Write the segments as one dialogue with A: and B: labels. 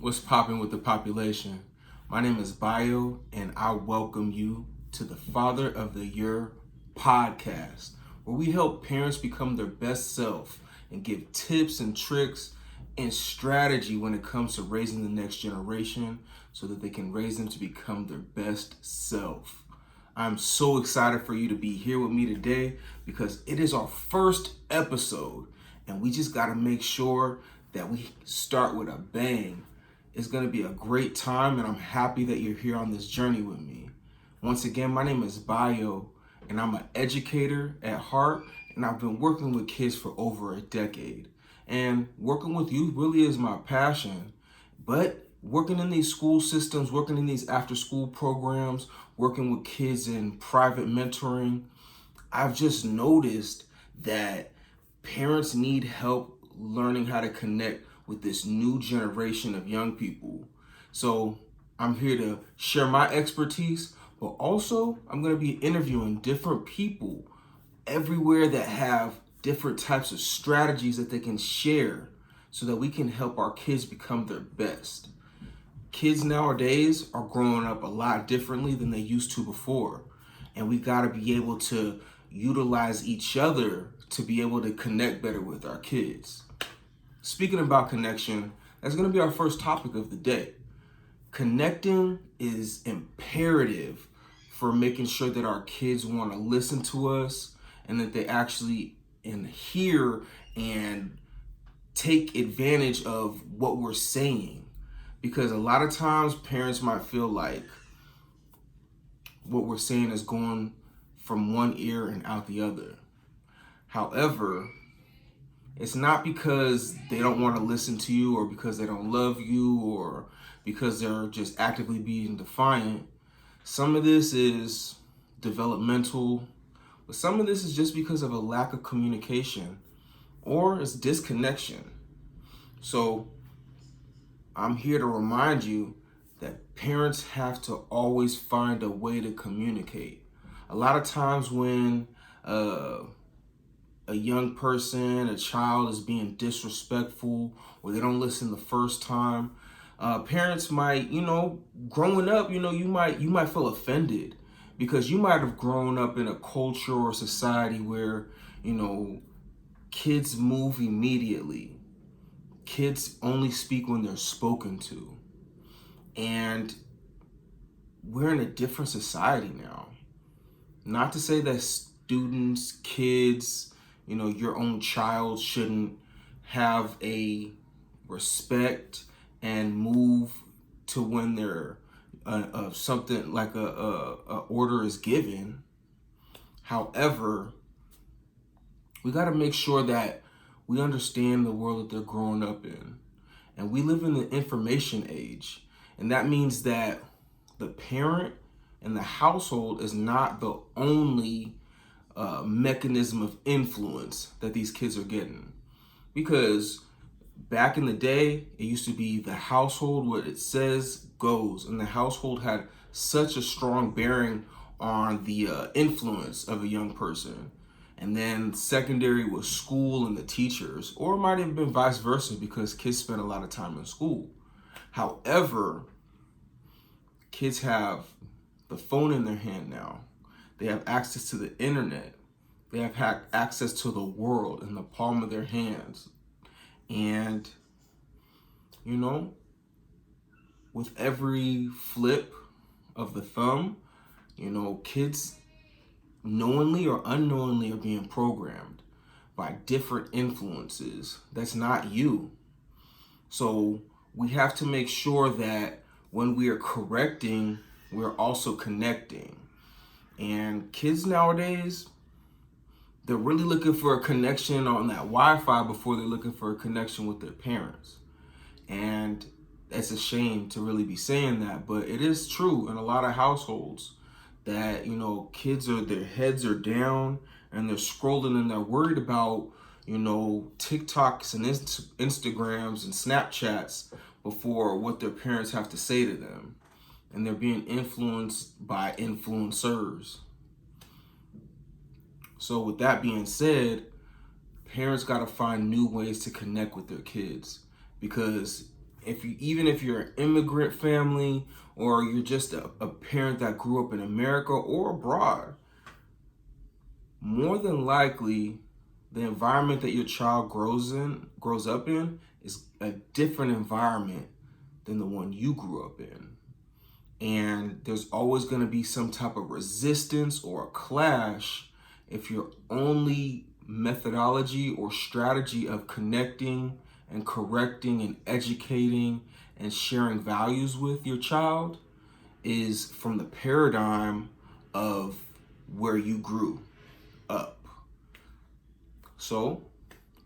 A: What's popping with the population? My name is Bio, and I welcome you to the Father of the Year podcast, where we help parents become their best self and give tips and tricks and strategy when it comes to raising the next generation so that they can raise them to become their best self. I'm so excited for you to be here with me today because it is our first episode, and we just got to make sure that we start with a bang. It's going to be a great time, and I'm happy that you're here on this journey with me. Once again, my name is Bio, and I'm an educator at heart, and I've been working with kids for over a decade. And working with youth really is my passion, but working in these school systems, working in these after-school programs, working with kids in private mentoring, I've just noticed that parents need help learning how to connect with this new generation of young people. So I'm here to share my expertise, but also I'm going to be interviewing different people everywhere that have different types of strategies that they can share so that we can help our kids become their best. Kids nowadays are growing up a lot differently than they used to before, and we got to be able to utilize each other to be able to connect better with our kids. Speaking about connection, that's going to be our first topic of the day. Connecting is imperative for making sure that our kids want to listen to us and that they actually hear and take advantage of what we're saying. Because a lot of times parents might feel like what we're saying is going from one ear and out the other. However, it's not because they don't want to listen to you or because they don't love you or because they're just actively being defiant. Some of this is developmental, but some of this is just because of a lack of communication or it's disconnection. So I'm here to remind you that parents have to always find a way to communicate. A lot of times when a young person, a child is being disrespectful or they don't listen the first time, parents might, growing up, you might feel offended because you might have grown up in a culture or society where, kids move immediately. Kids only speak when they're spoken to. And we're in a different society now. Not to say that students, kids, your own child shouldn't have a respect and move to when they're something like a order is given. However, we got to make sure that we understand the world that they're growing up in. And we live in the information age. And that means that the parent and the household is not the only mechanism of influence that these kids are getting. Because back in the day, it used to be the household, what it says goes. And the household had such a strong bearing on the influence of a young person. And then secondary was school and the teachers, or it might have been vice versa because kids spend a lot of time in school. However, kids have the phone in their hand now. They have access to the internet. They have had access to the world in the palm of their hands. And, with every flip of the thumb, kids knowingly or unknowingly are being programmed by different influences. That's not you. So we have to make sure that when we are correcting, we're also connecting. And kids nowadays, they're really looking for a connection on that Wi-Fi before they're looking for a connection with their parents. And it's a shame to really be saying that, but it is true in a lot of households that, kids their heads are down and they're scrolling and they're worried about, TikToks and Instagrams and Snapchats before what their parents have to say to them. And they're being influenced by influencers. So with that being said, parents got to find new ways to connect with their kids because If you're an immigrant family, or you're just a parent that grew up in America or abroad, more than likely the environment that your child grows up in is a different environment than the one you grew up in. And there's always going to be some type of resistance or a clash if your only methodology or strategy of connecting and correcting and educating and sharing values with your child is from the paradigm of where you grew up. So,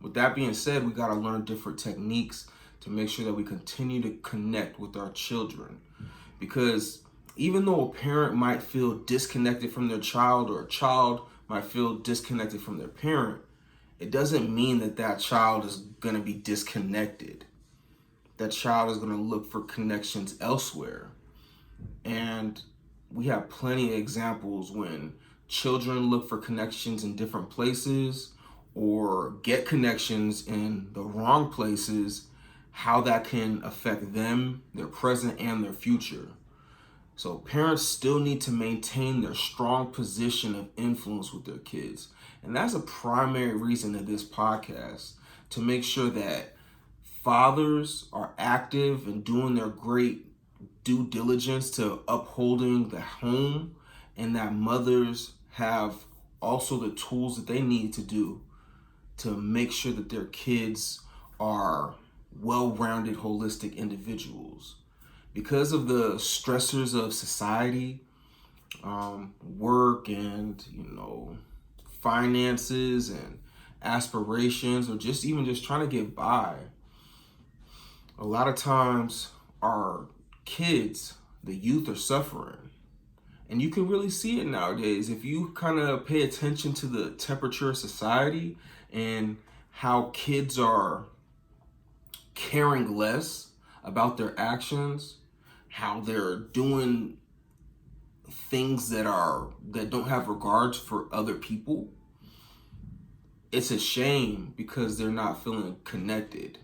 A: with that being said, we got to learn different techniques to make sure that we continue to connect with our children. Because even though a parent might feel disconnected from their child, or a child might feel disconnected from their parent, it doesn't mean that that child is going to be disconnected. That child is going to look for connections elsewhere. And we have plenty of examples when children look for connections in different places or get connections in the wrong places, how that can affect them, their present, and their future. So parents still need to maintain their strong position of influence with their kids. And that's a primary reason of this podcast, to make sure that fathers are active and doing their great due diligence to upholding the home, and that mothers have also the tools that they need to do to make sure that their kids are well-rounded, holistic individuals. Because of the stressors of society, work, and finances and aspirations, or just trying to get by, a lot of times our kids, the youth, are suffering. And you can really see it nowadays if you kind of pay attention to the temperature of society and how kids are caring less about their actions, how they're doing things that don't have regards for other people. It's a shame, because they're not feeling connected.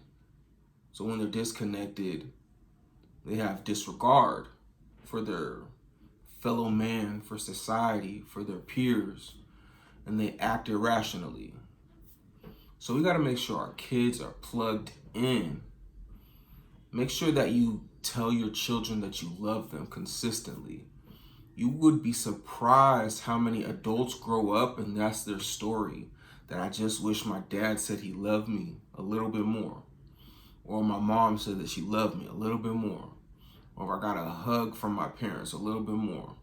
A: So when they're disconnected, they have disregard for their fellow man, for society, for their peers, and they act irrationally. So we got to make sure our kids are plugged in. Make sure that you tell your children that you love them consistently. You would be surprised how many adults grow up and that's their story. That I just wish my dad said he loved me a little bit more. Or my mom said that she loved me a little bit more. Or I got a hug from my parents a little bit more.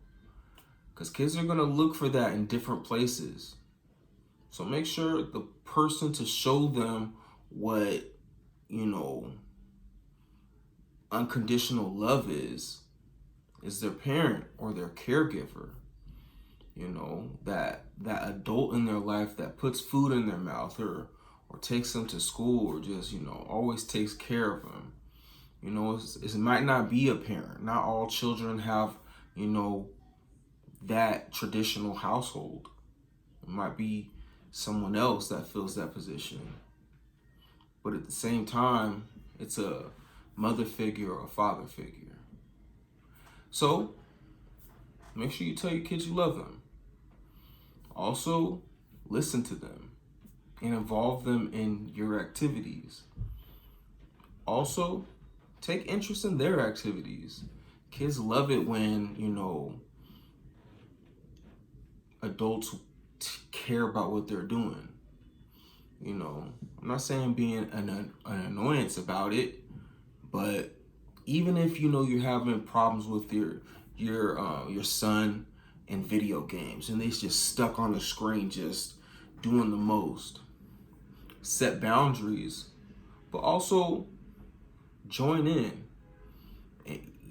A: Because kids are going to look for that in different places. So make sure the person to show them what, unconditional love is their parent or their caregiver. That adult in their life that puts food in their mouth, or takes them to school, or just, always takes care of them. It might not be a parent. Not all children have, that traditional household. It might be someone else that fills that position. But at the same time, it's a mother figure or a father figure. So, make sure you tell your kids you love them. Also, listen to them and involve them in your activities. Also, take interest in their activities. Kids love it when, adults care about what they're doing. I'm not saying being an annoyance about it, but even if you're having problems with your son in video games and they're just stuck on the screen just doing the most, set boundaries, but also join in.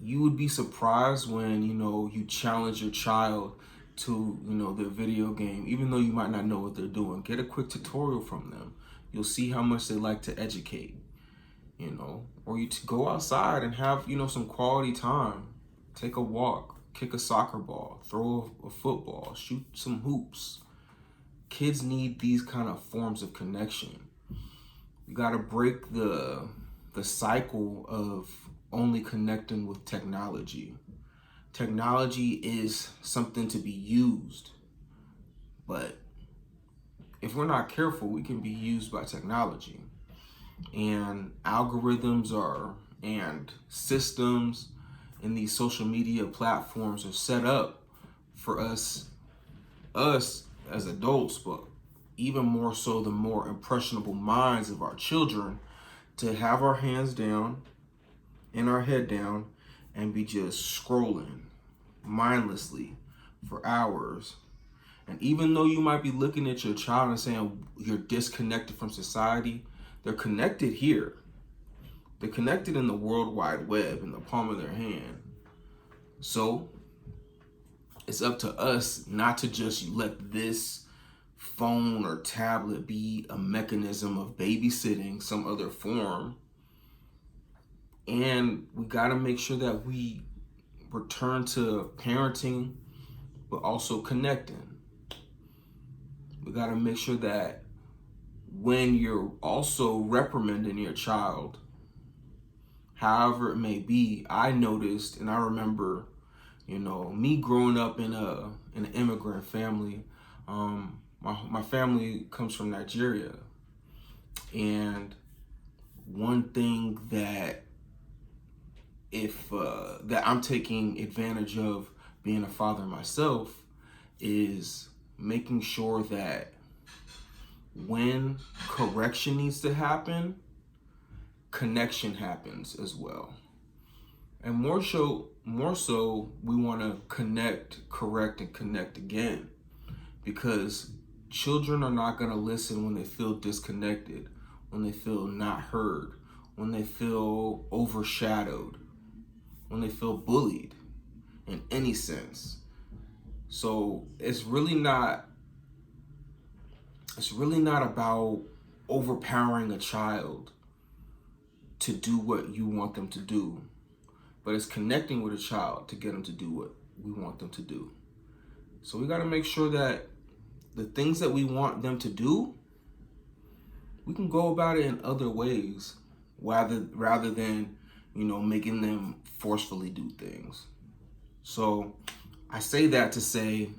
A: You would be surprised when you challenge your child to their video game, even though you might not know what they're doing. Get a quick tutorial from them. You'll see how much they like to educate. Or you go outside and have some quality time. Take a walk, kick a soccer ball, throw a football, shoot some hoops. Kids need these kind of forms of connection. You got to break the the cycle of only connecting with technology. Technology is something to be used, but if we're not careful, we can be used by technology. And algorithms and systems in these social media platforms are set up for us as adults, but even more so the more impressionable minds of our children, to have our hands down and our head down and be just scrolling mindlessly for hours. And even though you might be looking at your child and saying you're disconnected from society, they're connected here. They're connected in the World Wide Web in the palm of their hand. So it's up to us not to just let this phone or tablet be a mechanism of babysitting some other form. And we got to make sure that we return to parenting, but also connecting. We got to make sure that when you're also reprimanding your child, however it may be, I noticed, and I remember, me growing up in an immigrant family. My family comes from Nigeria, and one thing that that I'm taking advantage of being a father myself is making sure that when correction needs to happen, connection happens as well. And more so, we want to connect, correct, and connect again, because children are not going to listen when they feel disconnected, when they feel not heard, when they feel overshadowed, when they feel bullied in any sense. So it's really not about overpowering a child to do what you want them to do, but it's connecting with a child to get them to do what we want them to do. So we got to make sure that the things that we want them to do, we can go about it in other ways rather than, making them forcefully do things. So I say that to say,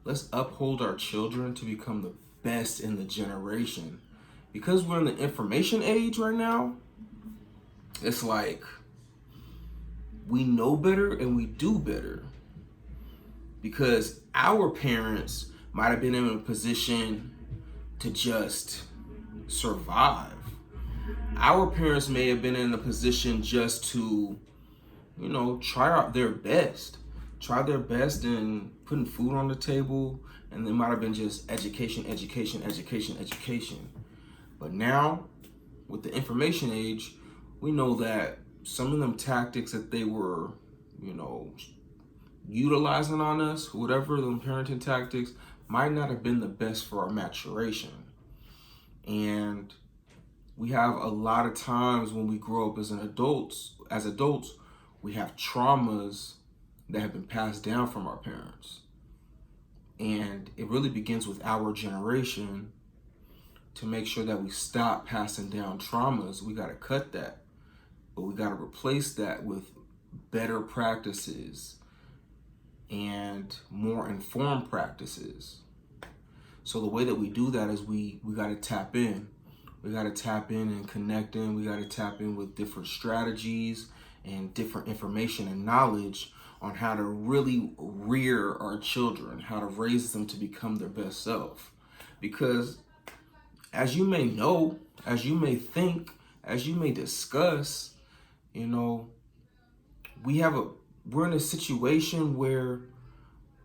A: let's uphold our children to become the best in the generation. Because we're in the information age right now, it's like we know better and we do better. Because our parents might have been in a position to just survive. Our parents may have been in a position just to, try out their best. Try their best in putting food on the table, and it might have been just education. But now, with the information age, we know that some of them tactics that they were, utilizing on us, whatever the parenting tactics, might not have been the best for our maturation. And we have a lot of times when we grow up as adults, we have traumas that have been passed down from our parents. And it really begins with our generation. To make sure that we stop passing down traumas, we got to cut that. But we got to replace that with better practices and more informed practices. So the way that we do that is we got to tap in. We got to tap in and connect in. We got to tap in with different strategies and different information and knowledge on how to really rear our children, how to raise them to become their best self. Because as you may know, as you may think, as you may discuss, we're in a situation where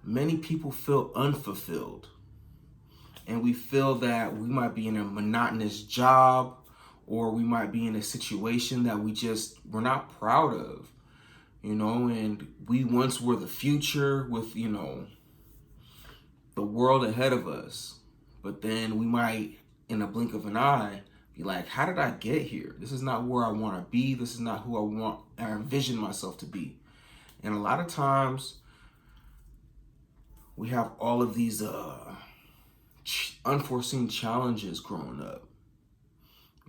A: many people feel unfulfilled. And we feel that we might be in a monotonous job, or we might be in a situation that we're not proud of, and we once were the future with, the world ahead of us. But then we might, in a blink of an eye, be like, how did I get here? This is not where I want to be. This is not who I envision myself to be. And a lot of times we have all of these unforeseen challenges growing up.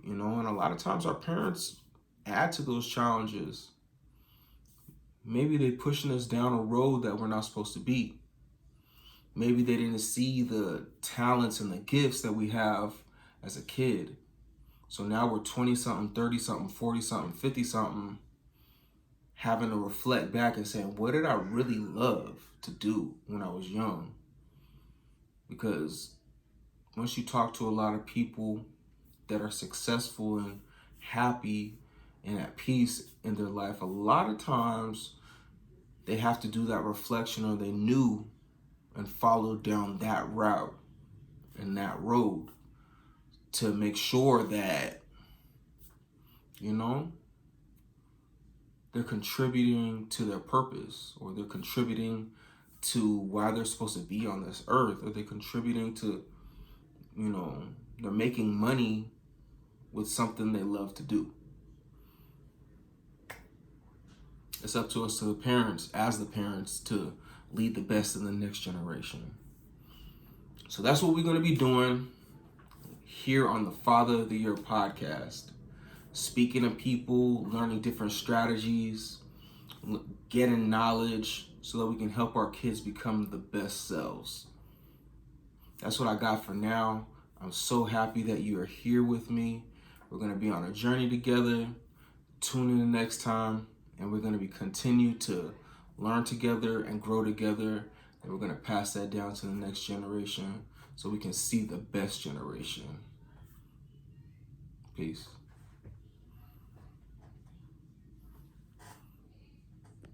A: And a lot of times our parents add to those challenges. Maybe they pushing us down a road that we're not supposed to be. Maybe they didn't see the talents and the gifts that we have as a kid. So now we're 20 something, 30 something, 40 something, 50 something, having to reflect back and saying, what did I really love to do when I was young? Because once you talk to a lot of people that are successful and happy and at peace in their life, a lot of times they have to do that reflection, or they knew and followed down that route and that road to make sure that, they're contributing to their purpose, or they're contributing to why they're supposed to be on this earth, or they're contributing to, they're making money with something they love to do. It's up to us, to the parents, as the parents, to lead the best in the next generation. So that's what we're going to be doing here on the Father of the Year podcast. Speaking to people, learning different strategies, getting knowledge so that we can help our kids become the best selves. That's what I got for now. I'm so happy that you are here with me. We're going to be on a journey together. Tune in the next time, and we're going to continue to learn together and grow together, and we're going to pass that down to the next generation so we can see the best generation. Peace.